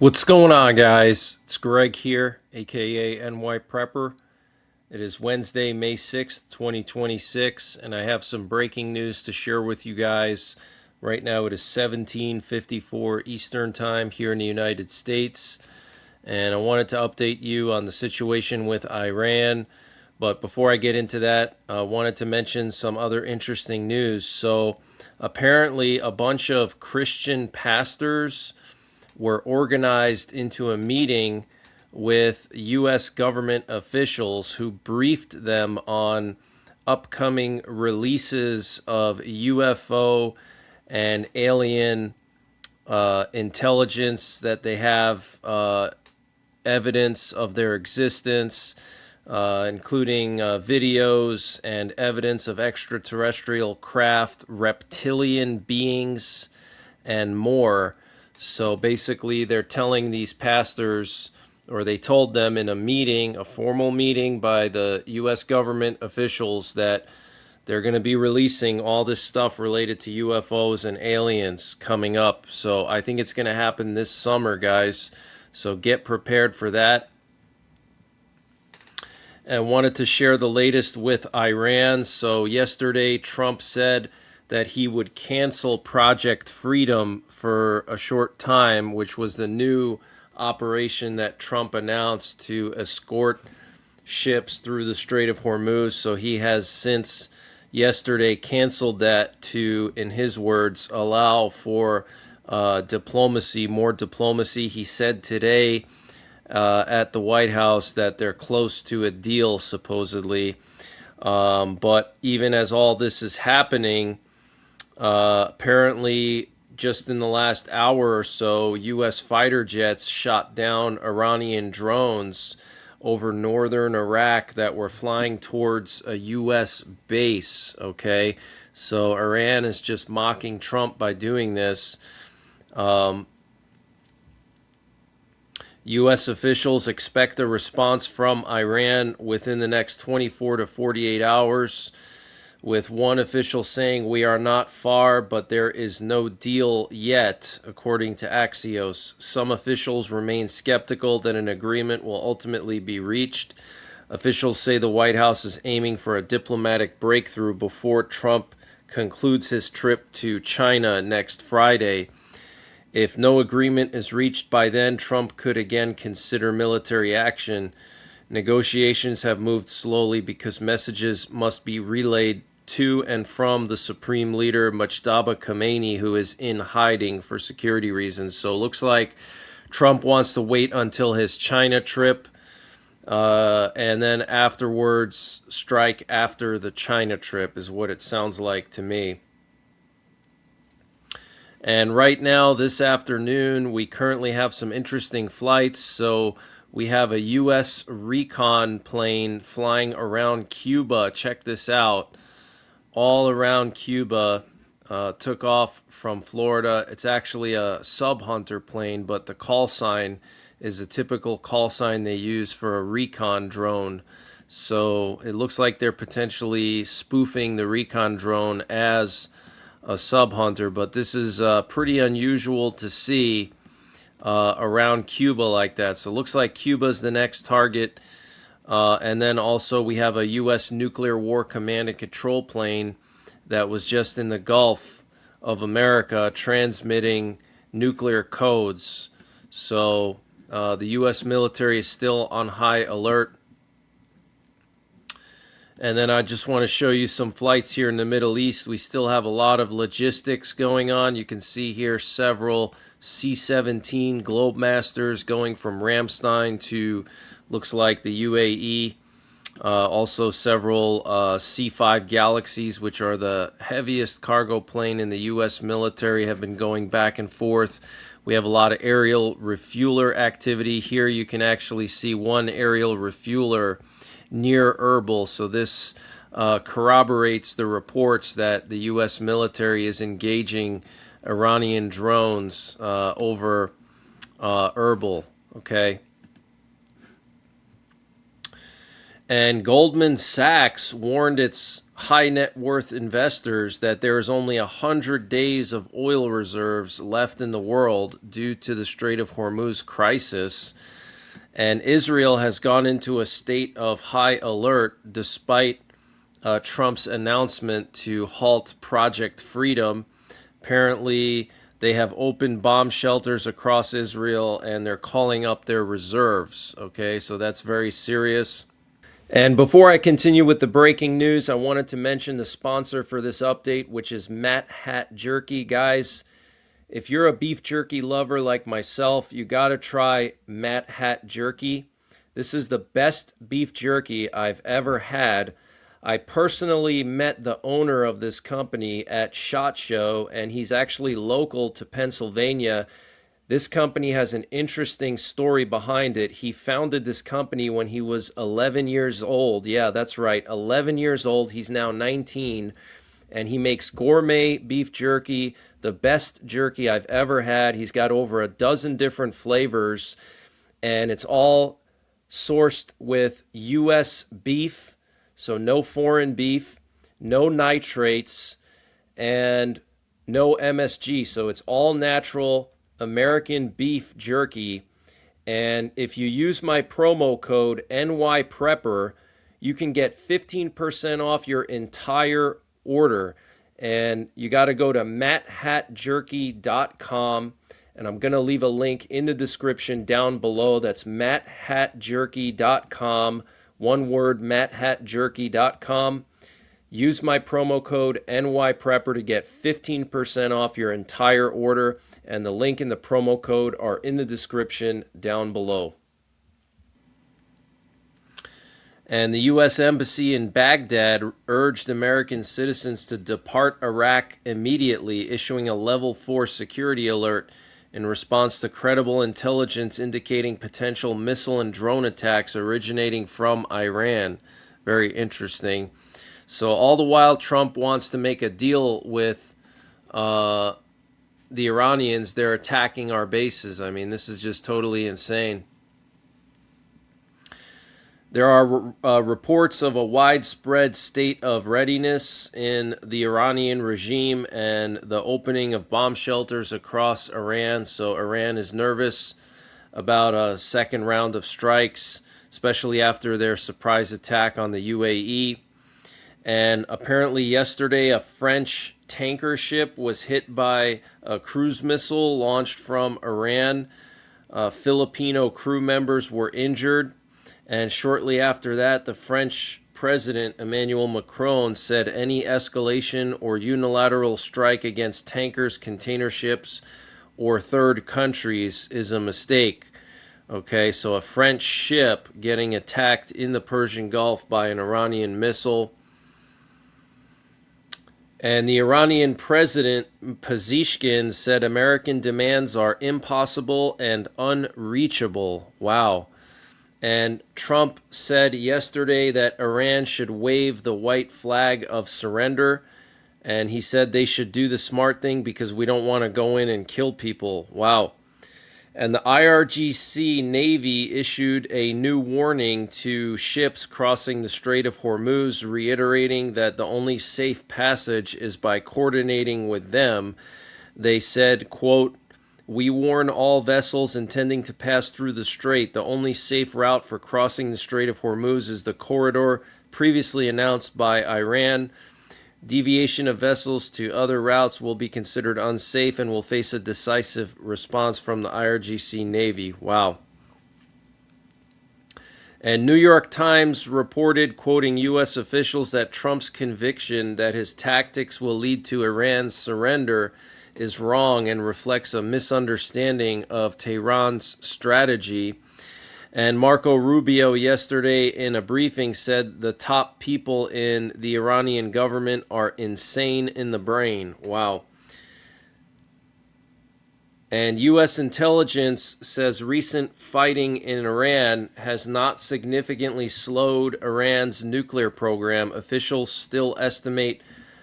What's going on, guys? It's Greg here, aka NYPrepper. It is Wednesday, May 6th, 2026, and I have some breaking news to share with you guys. Right now it is 17:54 Eastern Time here in the United States, and I wanted to update you on the situation with Iran. But before I get into that, I wanted to mention some other interesting news. So, apparently, a bunch of Christian pastors were organized into a meeting with U.S. government officials who briefed them on upcoming releases of UFO and alien intelligence, that they have evidence of their existence, including videos and evidence of extraterrestrial craft, reptilian beings, and more. So basically, they're telling these pastors, or they told them in a meeting, a formal meeting by the U.S. government officials, that they're going to be releasing all this stuff related to UFOs and aliens coming up. So I think it's going to happen this summer, guys. So get prepared for that. And wanted to share the latest with Iran. So yesterday, Trump said that he would cancel Project Freedom for a short time, which was the new operation that Trump announced to escort ships through the Strait of Hormuz. So he has since yesterday canceled that to, in his words, allow for diplomacy, more diplomacy. He said today at the White House that they're close to a deal, supposedly. But even as all this is happening, apparently, just in the last hour or so, U.S. fighter jets shot down Iranian drones over northern Iraq that were flying towards a U.S. base. Okay, so Iran is just mocking Trump by doing this. U.S. officials expect a response from Iran within the next 24 to 48 hours. With one official saying, "We are not far, but there is no deal yet," according to Axios. Some officials remain skeptical that an agreement will ultimately be reached. Officials say the White House is aiming for a diplomatic breakthrough before Trump concludes his trip to China next Friday. If no agreement is reached by then, Trump could again consider military action. Negotiations have moved slowly because messages must be relayed to and from the Supreme Leader Mujtaba Khamenei, who is in hiding for security reasons. So it looks like Trump wants to wait until his China trip, and then afterwards strike after the China trip, is what it sounds like to me. And right now, this afternoon, we currently have some interesting flights. So we have a U.S. recon plane flying around Cuba. Check this out. All around Cuba, took off from Florida. It's actually a sub-hunter plane, but the call sign is a typical call sign they use for a recon drone. So it looks like they're potentially spoofing the recon drone as a sub-hunter, but this is pretty unusual to see around Cuba like that. So it looks like Cuba's the next target. And then also we have a U.S. nuclear war command and control plane that was just in the Gulf of America transmitting nuclear codes. So the U.S. military is still on high alert. And then I just want to show you some flights here in the Middle East. We still have a lot of logistics going on. You can see here several C-17 Globemasters going from Ramstein to, looks like, the UAE. Also several C-5 Galaxies, which are the heaviest cargo plane in the U.S. military, have been going back and forth. We have a lot of aerial refueler activity. Here you can actually see one aerial refueler near Erbil. So this corroborates the reports that the U.S. military is engaging Iranian drones over Erbil. Okay. And Goldman Sachs warned its high net worth investors that there is only 100 days of oil reserves left in the world due to the Strait of Hormuz crisis. And Israel has gone into a state of high alert despite Trump's announcement to halt Project Freedom. Apparently, they have opened bomb shelters across Israel and they're calling up their reserves. Okay, so that's very serious. And before I continue with the breaking news, I wanted to mention the sponsor for this update, which is Matt Hat Jerky. Guys, if you're a beef jerky lover like myself, you got to try Matt Hat Jerky. This is the best beef jerky I've ever had. I personally met the owner of this company at SHOT Show, and he's actually local to Pennsylvania. This company has an interesting story behind it. He founded this company when he was 11 years old. Yeah, that's right, 11 years old. He's now 19, and he makes gourmet beef jerky, the best jerky I've ever had. He's got over a dozen different flavors, and it's all sourced with U.S. beef, so no foreign beef, no nitrates, and no MSG. So it's all natural American beef jerky. And if you use my promo code NYPrepper, you can get 15% off your entire order. And you got to go to matthatjerky.com. And I'm going to leave a link in the description down below. That's matthatjerky.com. One word, matthatjerky.com. Use my promo code NYPrepper to get 15% off your entire order. And the link and the promo code are in the description down below. And the U.S. Embassy in Baghdad urged American citizens to depart Iraq immediately, issuing a level 4 security alert in response to credible intelligence indicating potential missile and drone attacks originating from Iran. Very interesting. So all the while, Trump wants to make a deal with the Iranians. They're attacking our bases. I mean, this is just totally insane. There are reports of a widespread state of readiness in the Iranian regime and the opening of bomb shelters across Iran. So Iran is nervous about a second round of strikes, especially after their surprise attack on the UAE. And apparently yesterday, a French tanker ship was hit by a cruise missile launched from Iran. Filipino crew members were injured. And shortly after that, the French President Emmanuel Macron said any escalation or unilateral strike against tankers, container ships, or third countries is a mistake. Okay, so a French ship getting attacked in the Persian Gulf by an Iranian missile. And the Iranian President Pezeshkian said American demands are impossible and unreachable. Wow. And Trump said yesterday that Iran should wave the white flag of surrender. And he said they should do the smart thing because we don't want to go in and kill people. Wow. And the IRGC Navy issued a new warning to ships crossing the Strait of Hormuz, reiterating that the only safe passage is by coordinating with them. They said, quote, "We warn all vessels intending to pass through the strait. The only safe route for crossing the Strait of Hormuz is the corridor previously announced by Iran. Deviation of vessels to other routes will be considered unsafe and will face a decisive response from the IRGC Navy." Wow. And New York Times reported, quoting U.S. officials, that Trump's conviction that his tactics will lead to Iran's surrender is wrong and reflects a misunderstanding of Tehran's strategy. And Marco Rubio yesterday in a briefing said the top people in the Iranian government are insane in the brain. Wow. And U.S. intelligence says recent fighting in Iran has not significantly slowed Iran's nuclear program. Officials still estimate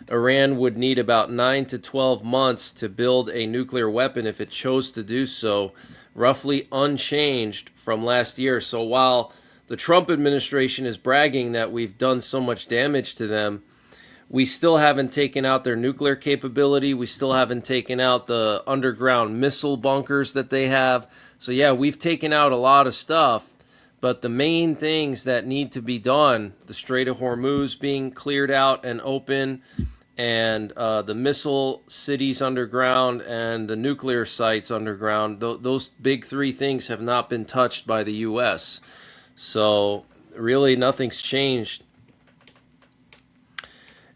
Iran would need about 9 to 12 months to build a nuclear weapon if it chose to do so, roughly unchanged from last year. So while the Trump administration is bragging that we've done so much damage to them. We still haven't taken out their nuclear capability. We still haven't taken out the underground missile bunkers that they have. So yeah, we've taken out a lot of stuff. But the main things that need to be done, the Strait of Hormuz being cleared out and open, and the missile cities underground and the nuclear sites underground, those big three things have not been touched by the U.S. So really nothing's changed.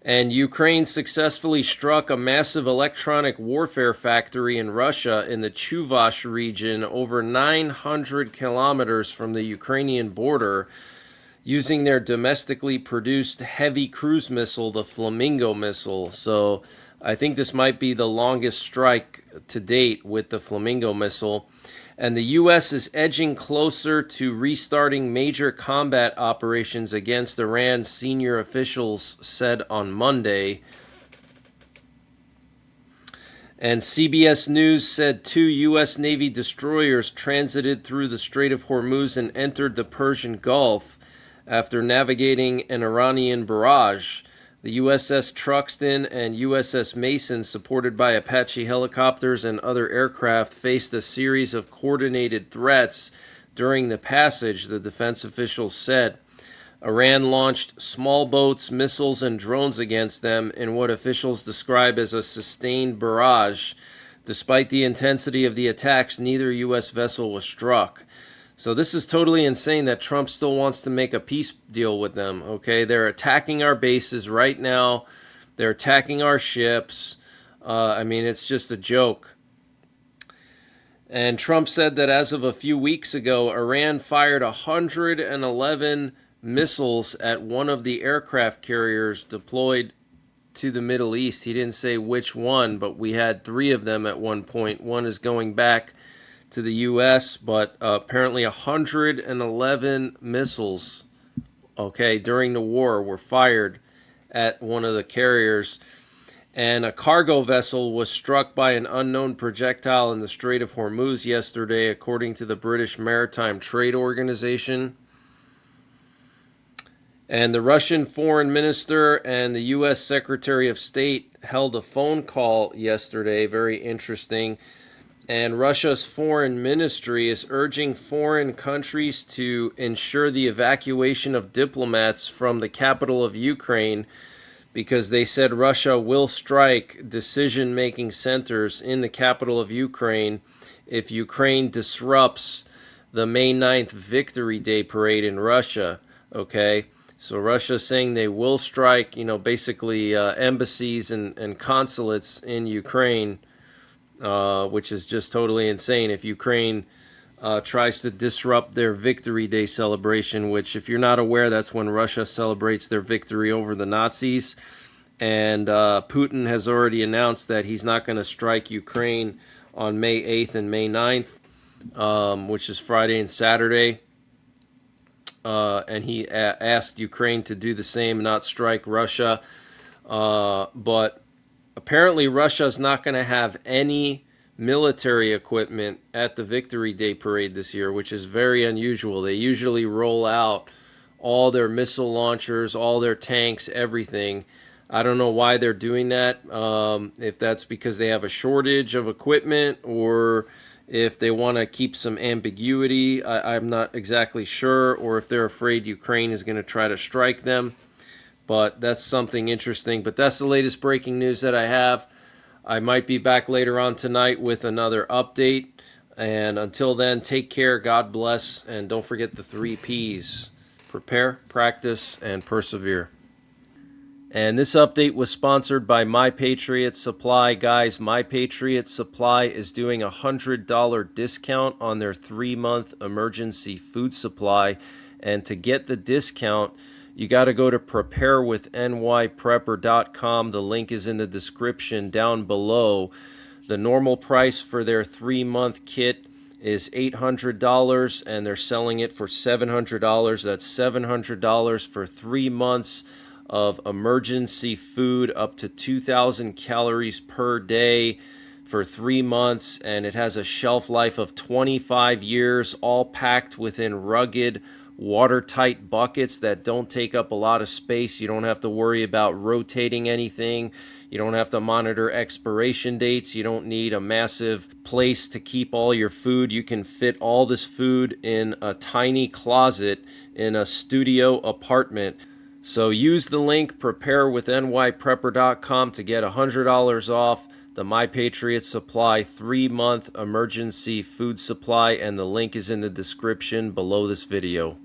And Ukraine successfully struck a massive electronic warfare factory in Russia in the Chuvash region over 900 kilometers from the Ukrainian border, using their domestically produced heavy cruise missile, the Flamingo missile. So I think this might be the longest strike to date with the Flamingo missile. And the U.S. is edging closer to restarting major combat operations against Iran, senior officials said on Monday. And CBS News said 2 U.S. Navy destroyers transited through the Strait of Hormuz and entered the Persian Gulf after navigating an Iranian barrage. The USS Truxtun and USS Mason, supported by Apache helicopters and other aircraft, faced a series of coordinated threats during the passage, the defense officials said. Iran launched small boats, missiles, and drones against them in what officials describe as a sustained barrage. Despite the intensity of the attacks, neither U.S. vessel was struck. So this is totally insane that Trump still wants to make a peace deal with them, okay? They're attacking our bases right now. They're attacking our ships. I mean, it's just a joke. And Trump said that as of a few weeks ago, Iran fired 111 missiles at one of the aircraft carriers deployed to the Middle East. He didn't say which one, but we had 3 of them at one point. One is going back to the U.S., but apparently 111 missiles, okay, during the war were fired at one of the carriers. And a cargo vessel was struck by an unknown projectile in the Strait of Hormuz yesterday, according to the British Maritime Trade Organization. And the Russian foreign minister and the U.S. Secretary of State held a phone call yesterday, very interesting. And Russia's foreign ministry is urging foreign countries to ensure the evacuation of diplomats from the capital of Ukraine, because they said Russia will strike decision-making centers in the capital of Ukraine if Ukraine disrupts the May 9th Victory Day parade in Russia, okay? So Russia's saying they will strike, basically embassies and consulates in Ukraine, which is just totally insane. If Ukraine tries to disrupt their Victory Day celebration, which, if you're not aware, that's when Russia celebrates their victory over the Nazis. And Putin has already announced that he's not going to strike Ukraine on May 8th and May 9th, which is Friday and Saturday. And he asked Ukraine to do the same, not strike Russia. But apparently Russia's not going to have any military equipment at the Victory Day parade this year, which is very unusual. They usually roll out all their missile launchers, all their tanks, everything. I don't know why they're doing that, if that's because they have a shortage of equipment or if they want to keep some ambiguity. I'm not exactly sure, or if they're afraid Ukraine is going to try to strike them. But that's something interesting. But that's the latest breaking news that I have. I might be back later on tonight with another update. And until then, take care, God bless, and don't forget the 3 Ps. Prepare, practice, and persevere. And this update was sponsored by NYPrepper Supply. Guys, NYPrepper Supply is doing a $100 discount on their 3-month emergency food supply. And to get the discount, you got to go to preparewithnyprepper.com. The link is in the description down below. The normal price for their 3-month kit is $800, and they're selling it for $700. That's $700 for 3 months of emergency food, up to 2,000 calories per day for 3 months, and it has a shelf life of 25 years, all packed within rugged, watertight buckets that don't take up a lot of space. You don't have to worry about rotating anything. You don't have to monitor expiration dates. You don't need a massive place to keep all your food. You can fit all this food in a tiny closet in a studio apartment. So use the link preparewithnyprepper.com to get $100 off the My Patriot Supply 3-month emergency food supply, and the link is in the description below this video.